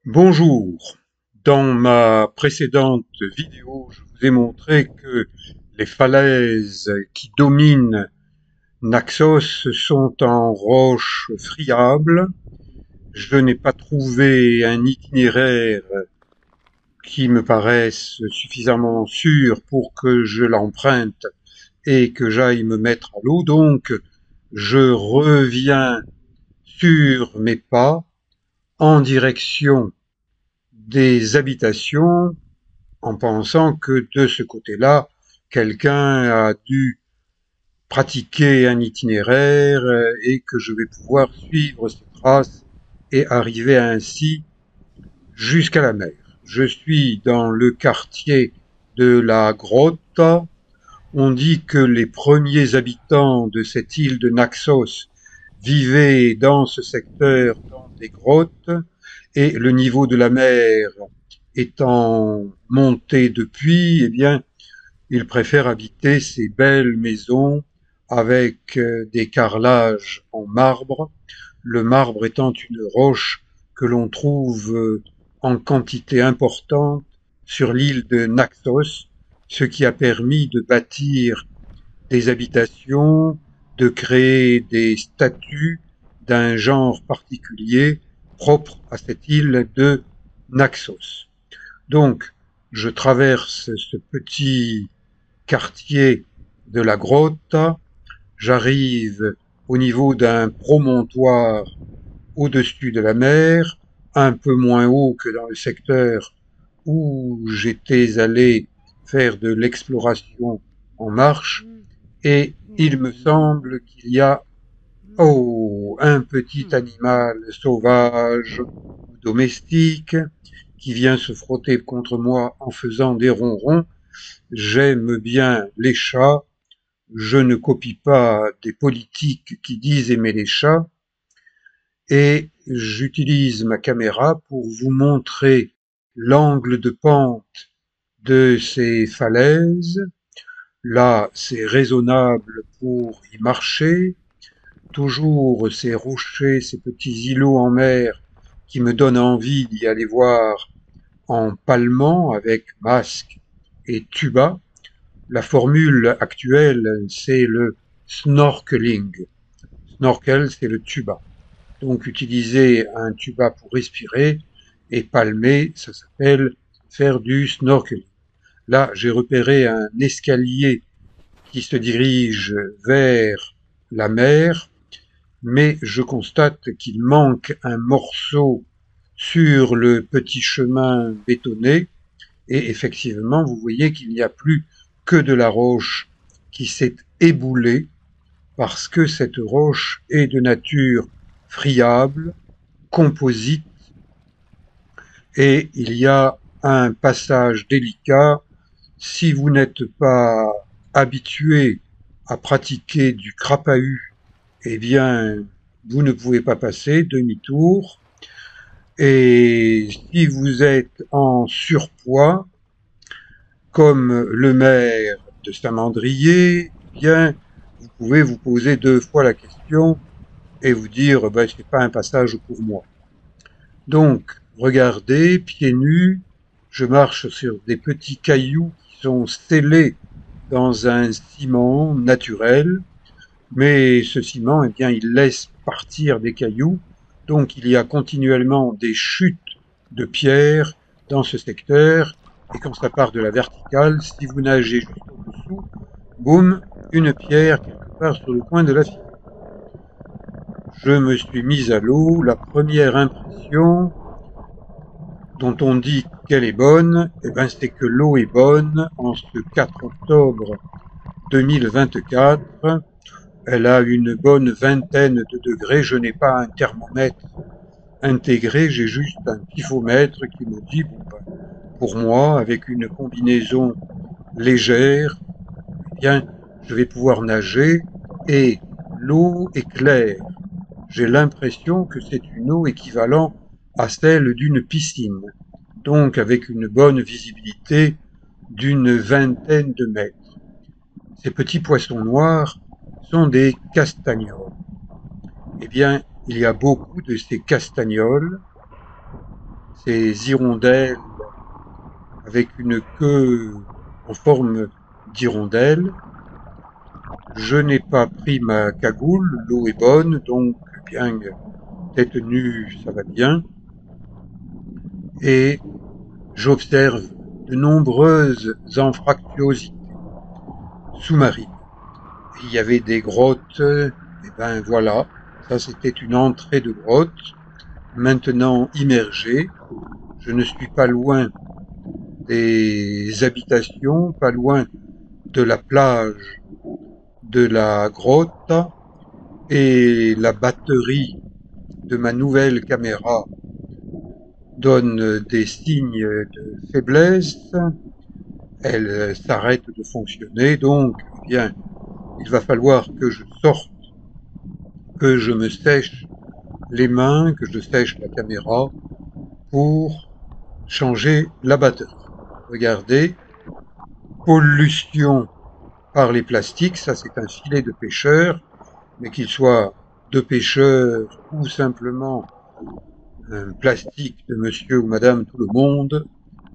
Bonjour. Dans ma précédente vidéo, je vous ai montré que les falaises qui dominent Naxos sont en roche friable. Je n'ai pas trouvé un itinéraire qui me paraisse suffisamment sûr pour que je l'emprunte et que j'aille me mettre à l'eau. Donc, je reviens sur mes pas en direction des habitations en pensant que de ce côté-là, quelqu'un a dû pratiquer un itinéraire et que je vais pouvoir suivre ses traces et arriver ainsi jusqu'à la mer. Je suis dans le quartier de la grotte. On dit que les premiers habitants de cette île de Naxos vivaient dans ce secteur dans des grottes et le niveau de la mer étant monté depuis, eh bien, ils préfèrent habiter ces belles maisons avec des carrelages en marbre, le marbre étant une roche que l'on trouve en quantité importante sur l'île de Naxos, ce qui a permis de bâtir des habitations, de créer des statues d'un genre particulier propre à cette île de Naxos. Donc, je traverse ce petit quartier de la grotte, j'arrive au niveau d'un promontoire au-dessus de la mer, un peu moins haut que dans le secteur où j'étais allé faire de l'exploration en marche, et il me semble qu'il y a un petit animal sauvage ou domestique qui vient se frotter contre moi en faisant des ronrons. J'aime bien les chats. Je ne copie pas des politiques qui disent aimer les chats. Et j'utilise ma caméra pour vous montrer l'angle de pente de ces falaises. Là, c'est raisonnable pour y marcher. Toujours ces rochers, ces petits îlots en mer qui me donnent envie d'y aller voir en palmant avec masque et tuba. La formule actuelle, c'est le snorkeling. Snorkel, c'est le tuba. Donc utiliser un tuba pour respirer et palmer, ça s'appelle faire du snorkeling. Là, j'ai repéré un escalier qui se dirige vers la mer, mais je constate qu'il manque un morceau sur le petit chemin bétonné, et effectivement, vous voyez qu'il n'y a plus que de la roche qui s'est éboulée, parce que cette roche est de nature friable, composite, et il y a un passage délicat. Si vous n'êtes pas habitué à pratiquer du crapahut, eh bien, vous ne pouvez pas passer demi-tour. Et si vous êtes en surpoids, comme le maire de Saint-Mandrier, eh bien, vous pouvez vous poser deux fois la question et vous dire, ben, c'est pas un passage pour moi. Donc, regardez, pieds nus, je marche sur des petits cailloux qui sont scellés dans un ciment naturel, mais ce ciment, eh bien, il laisse partir des cailloux, donc il y a continuellement des chutes de pierres dans ce secteur, et quand ça part de la verticale, si vous nagez juste au-dessous, boum, une pierre quelque part sur le coin de la figure. Je me suis mis à l'eau, la première impression dont on dit qu'elle est bonne, eh ben, c'est que l'eau est bonne en ce 4 octobre 2024. Elle a une bonne vingtaine de degrés. Je n'ai pas un thermomètre intégré, j'ai juste un pifomètre qui me dit, bon, ben, pour moi, avec une combinaison légère, eh bien, je vais pouvoir nager et l'eau est claire. J'ai l'impression que c'est une eau équivalente à celle d'une piscine, donc avec une bonne visibilité d'une vingtaine de mètres. Ces petits poissons noirs sont des castagnols. Eh bien, il y a beaucoup de ces castagnols ces hirondelles avec une queue en forme d'hirondelle. Je n'ai pas pris ma cagoule, l'eau est bonne, donc bien tête nue, ça va bien. Et j'observe de nombreuses anfractuosités sous-marines. Il y avait des grottes, et ben voilà, ça c'était une entrée de grotte, maintenant immergée. Je ne suis pas loin des habitations, pas loin de la plage de la grotte, et la batterie de ma nouvelle caméra donne des signes de faiblesse. Elle s'arrête de fonctionner, donc eh bien, il va falloir que je sorte, que je me sèche les mains, que je sèche la caméra pour changer la batterie. Regardez, pollution par les plastiques, ça c'est un filet de pêcheur, mais qu'il soit de pêcheur ou simplement un plastique de monsieur ou madame tout le monde,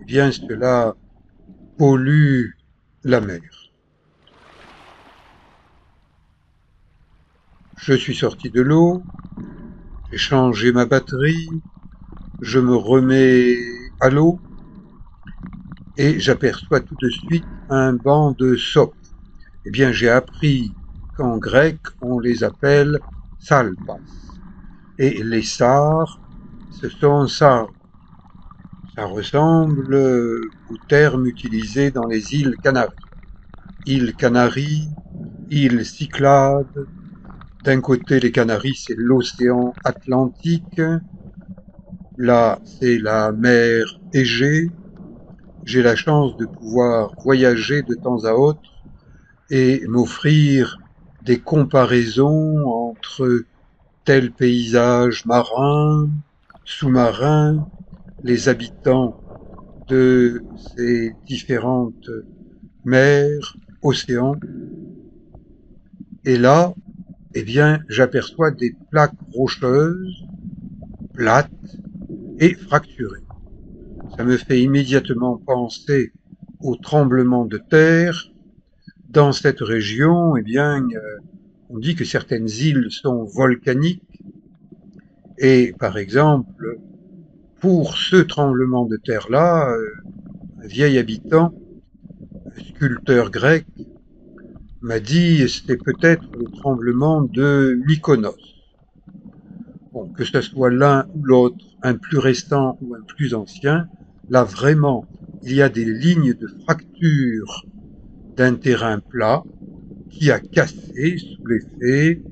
eh bien cela pollue la mer. Je suis sorti de l'eau, j'ai changé ma batterie, je me remets à l'eau et j'aperçois tout de suite un banc de sopes. Eh bien, j'ai appris qu'en grec, on les appelle salpas. Et les sars, ce sont sars. Ça ressemble au terme utilisé dans les îles Canaries. Îles Canaries, îles Cyclades. D'un côté, les Canaries, c'est l'océan Atlantique. Là, c'est la mer Égée. J'ai la chance de pouvoir voyager de temps à autre et m'offrir des comparaisons entre tel paysage marin, sous-marin, les habitants de ces différentes mers, océans. Et là, eh bien, j'aperçois des plaques rocheuses, plates et fracturées. Ça me fait immédiatement penser aux tremblements de terre. Dans cette région, eh bien, on dit que certaines îles sont volcaniques et, par exemple, pour ce tremblement de terre-là, un vieil habitant, un sculpteur grec, m'a dit c'était peut-être le tremblement de Mykonos. Bon, que ce soit l'un ou l'autre, un plus récent ou un plus ancien, là vraiment, il y a des lignes de fracture d'un terrain plat qui a cassé sous l'effet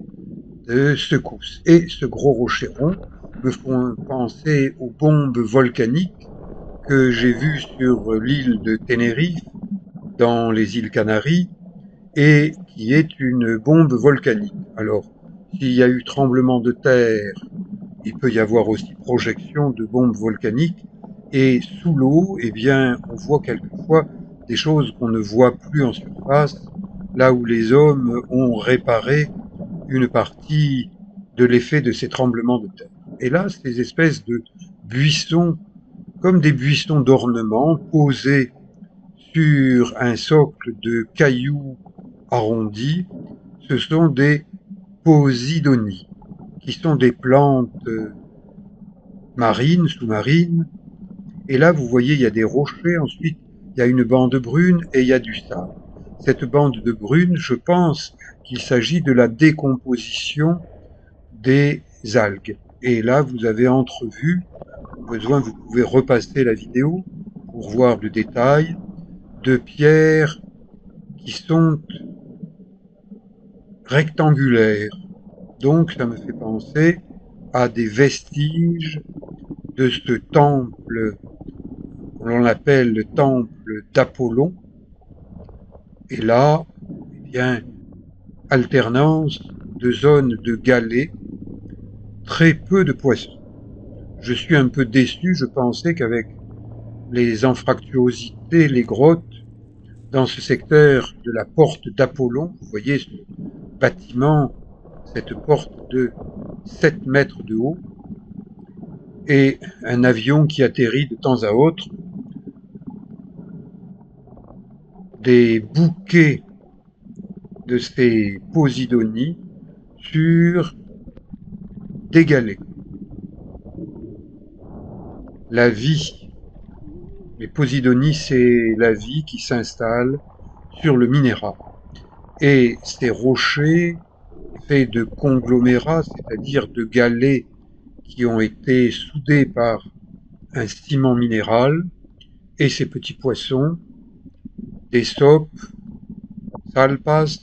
de secousses. Et ce gros rocher rond me font penser aux bombes volcaniques que j'ai vues sur l'île de Tenerife, dans les îles Canaries, et qui est une bombe volcanique. Alors, s'il y a eu tremblement de terre, il peut y avoir aussi projection de bombes volcaniques, et sous l'eau, eh bien, on voit quelquefois des choses qu'on ne voit plus en surface, là où les hommes ont réparé une partie de l'effet de ces tremblements de terre. Et là, ces espèces de buissons, comme des buissons d'ornement, posés sur un socle de cailloux arrondis, ce sont des posidonies, qui sont des plantes marines, sous-marines. Et là, vous voyez, il y a des rochers, ensuite, il y a une bande brune et il y a du sable. Cette bande de brune, je pense qu'il s'agit de la décomposition des algues. Et là, vous avez entrevu, au besoin, vous pouvez repasser la vidéo pour voir le détail, de pierres qui sont rectangulaires. Donc, ça me fait penser à des vestiges de ce temple l'on appelle le temple d'Apollon. Et là, eh bien, alternance de zones de galets, très peu de poissons. Je suis un peu déçu, je pensais qu'avec les anfractuosités, les grottes, dans ce secteur de la porte d'Apollon, vous voyez ce bâtiment, cette porte de 7 mètres de haut, et un avion qui atterrit de temps à autre, des bouquets de ces posidonies sur des galets. La vie, les posidonies, c'est la vie qui s'installe sur le minéral. Et ces rochers faits de conglomérats, c'est-à-dire de galets qui ont été soudés par un ciment minéral, et ces petits poissons, des sopes, salpas.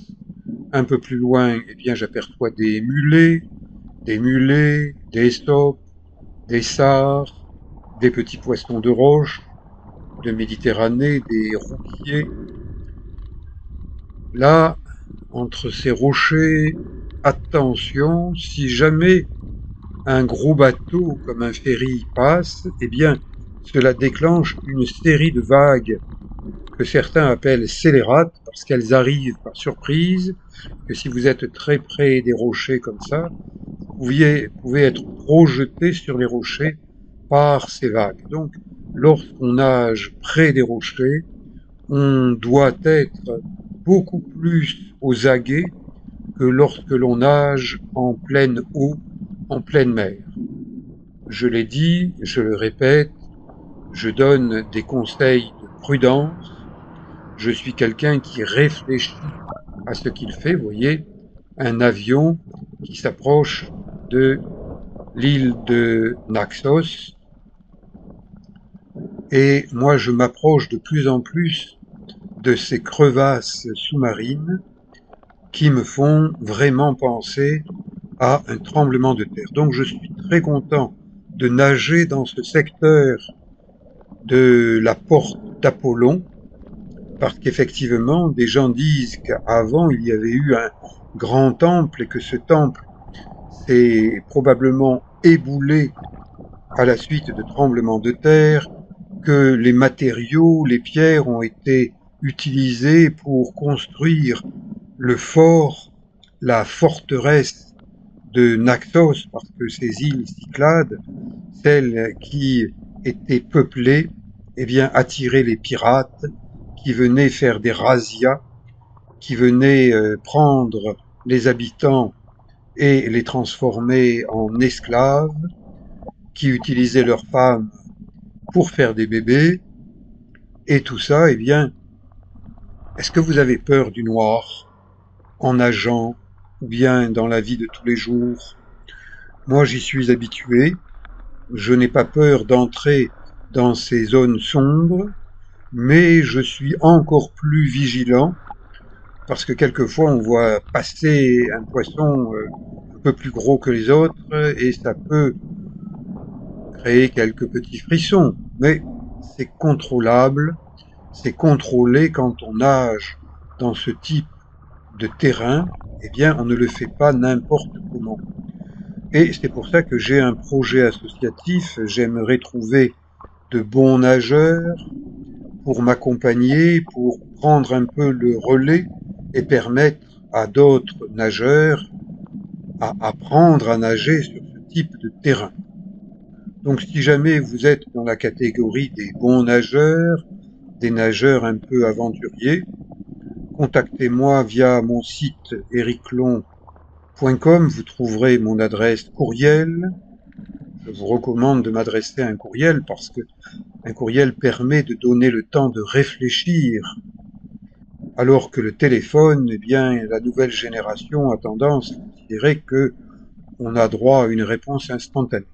Un peu plus loin, eh bien, j'aperçois des mulets, des sopes, des sars, des petits poissons de roche, de Méditerranée, des rouquiers. Là, entre ces rochers, attention, si jamais un gros bateau comme un ferry passe, eh bien, cela déclenche une série de vagues que certains appellent scélérates parce qu'elles arrivent par surprise, que si vous êtes très près des rochers comme ça, vous pouvez être projeté sur les rochers par ces vagues. Donc, lorsqu'on nage près des rochers, on doit être beaucoup plus aux aguets que lorsque l'on nage en pleine eau, en pleine mer. Je l'ai dit, je le répète, je donne des conseils de prudence. Je suis quelqu'un qui réfléchit à ce qu'il fait. Vous voyez, un avion qui s'approche de l'île de Naxos. Et moi, je m'approche de plus en plus de ces crevasses sous-marines qui me font vraiment penser à un tremblement de terre. Donc je suis très content de nager dans ce secteur de la porte d'Apollon, parce qu'effectivement, des gens disent qu'avant, il y avait eu un grand temple et que ce temple s'est probablement éboulé à la suite de tremblements de terre, que les matériaux, les pierres ont été utilisés pour construire le fort, la forteresse de Naxos, parce que ces îles Cyclades, celles qui étaient peuplées, eh bien, attiraient les pirates qui venaient faire des razzias, qui venaient prendre les habitants et les transformer en esclaves, qui utilisaient leurs femmes pour faire des bébés, et tout ça, eh bien, est-ce que vous avez peur du noir en nageant ou bien dans la vie de tous les jours? Moi, j'y suis habitué. Je n'ai pas peur d'entrer dans ces zones sombres, mais je suis encore plus vigilant parce que quelquefois on voit passer un poisson un peu plus gros que les autres et ça peut créer quelques petits frissons, mais c'est contrôlable, c'est contrôlé quand on nage dans ce type de terrain, eh bien on ne le fait pas n'importe comment. Et c'est pour ça que j'ai un projet associatif, j'aimerais trouver de bons nageurs pour m'accompagner, pour prendre un peu le relais et permettre à d'autres nageurs à apprendre à nager sur ce type de terrain. Donc si jamais vous êtes dans la catégorie des bons nageurs, des nageurs un peu aventuriers, contactez-moi via mon site ericlon.com, vous trouverez mon adresse courriel. Je vous recommande de m'adresser un courriel parce que un courriel permet de donner le temps de réfléchir, alors que le téléphone, eh bien, la nouvelle génération a tendance à considérer que on a droit à une réponse instantanée.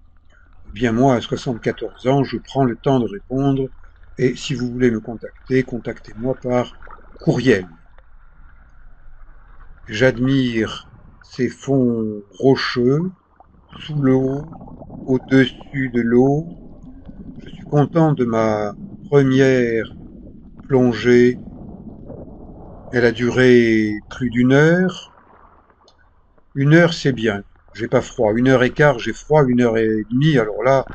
Eh bien, moi, à 74 ans, je prends le temps de répondre, et si vous voulez me contacter, contactez-moi par courriel. J'admire ces fonds rocheux, sous l'eau, au-dessus de l'eau. Je suis content de ma première plongée. Elle a duré plus d'une heure. Une heure, c'est bien. J'ai pas froid. 1 h 15, j'ai froid. 1 h 30, alors là,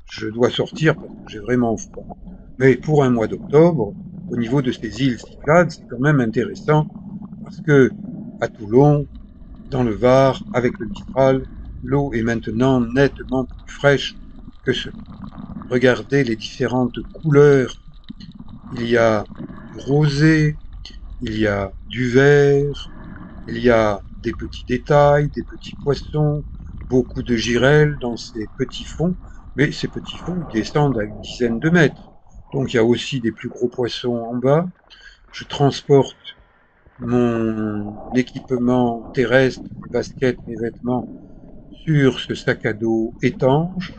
je dois sortir parce que j'ai vraiment froid. Mais pour un mois d'octobre, au niveau de ces îles Cyclades, c'est quand même intéressant parce que à Toulon, dans le Var, avec le Mistral, l'eau est maintenant nettement plus fraîche que cela. Regardez les différentes couleurs. Il y a du rosé, il y a du vert, il y a des petits détails, des petits poissons, beaucoup de girelles dans ces petits fonds, mais ces petits fonds descendent à une dizaine de mètres. Donc il y a aussi des plus gros poissons en bas. Je transporte mon équipement terrestre, mes baskets, mes vêtements, sur ce sac à dos étanche.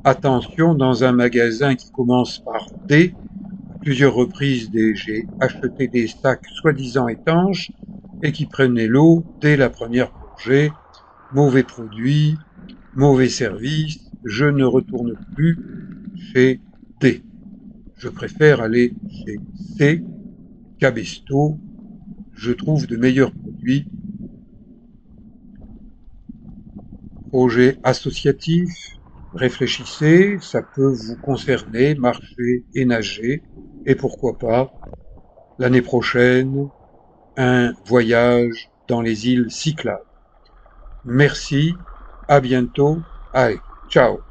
Attention, dans un magasin qui commence par D, à plusieurs reprises, j'ai acheté des sacs soi-disant étanches et qui prenaient l'eau dès la première plongée. Mauvais produit, mauvais service, je ne retourne plus chez D. Je préfère aller chez C, Cabesto, je trouve de meilleurs produits. Projet associatif, réfléchissez, ça peut vous concerner, marcher et nager, et pourquoi pas, l'année prochaine, un voyage dans les îles Cyclades. Merci, à bientôt, allez, ciao.